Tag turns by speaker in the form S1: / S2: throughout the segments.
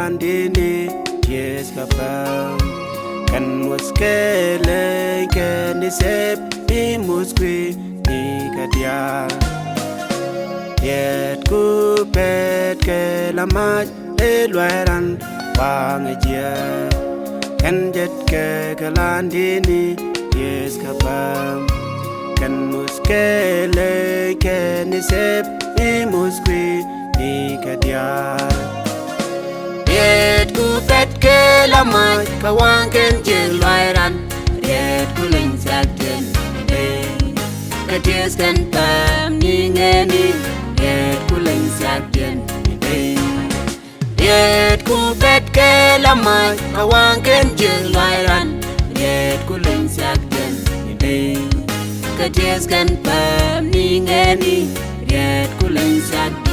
S1: landini yes kapam kan muskele kan disep ni muskwi ni kadia yet ku pet ke lamaj elwaran wang jia kan jet ke landini yes kapam kan muskele kan disep ni muskwi ni kadia Riet ku pet ke lamai kawang ken jeng loiran Riet ku ling sakten katies kan pam ni ngeni Riet ku ling sakten Riet ku pet ke lamai kawang ken jeng loiran Riet ku ling sakten katies kan pam ni ngeni Riet ku ling sakten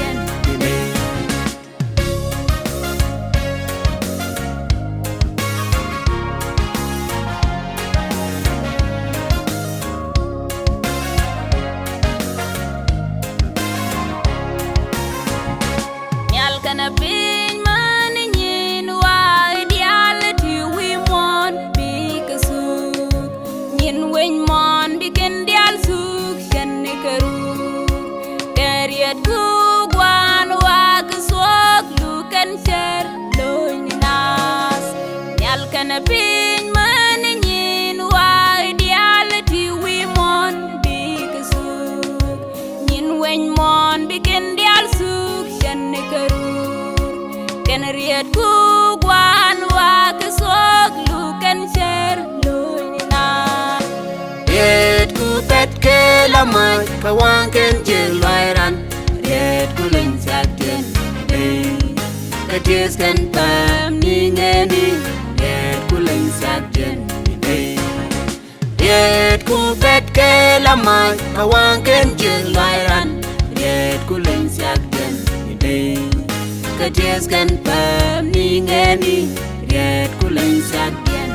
S2: Kana pin man nyin wa ideality we want big suk nyin wen mon bikin dial suk shan karu kariat ku gwan wa ksok lu kan shar lo nas nyal kana pin man nyin wa ideality we want big suk nyin wen mon bikin dial suk shan karu Riet ku gwan wa ksok lu kan share luina
S1: Riet ku pet ke lamai kawang ken jeng loiran Riet ku ling sakten katies kan pam ni ngeni Riet ku ling sakten Riet ku pet ke lamai kawang ken jeng loiran Riet ku ling sakten katies kan pam ni ngeni Riet ku ling sakten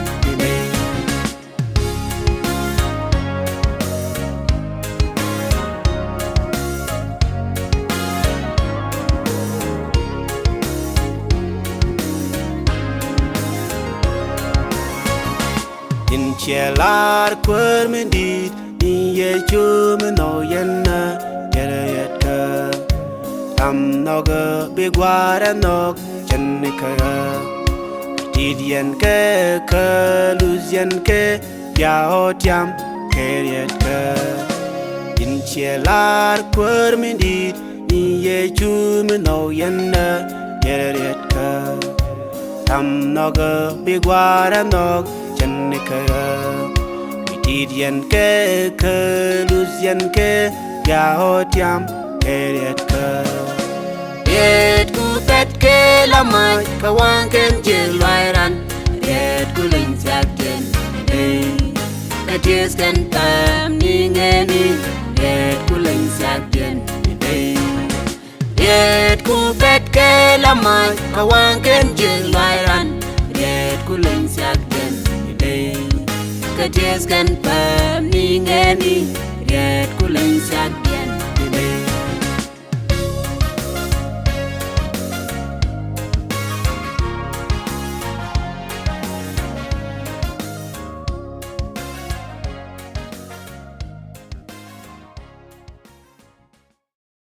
S1: in chelar kwer mendit ni ye chum no yenna yeret ka tam nog begwara nog chenika tidian ke luzian ke yao tiam keriet ka in chelar kwer mendit ni ye chum no yenna yeret ka tam nog begwara nog chenika tidian ke luzian ke yao tiam keriet ka Riet ku pet ke lamai kawang ken jeng loiran Riet ku ling sakten katies kan pam ni ngeni Riet ku ling sakten Riet ku pet ke lamai kawang ken jeng loiran Riet ku ling sakten katies kan pam ni ngeni Riet ku ling sakten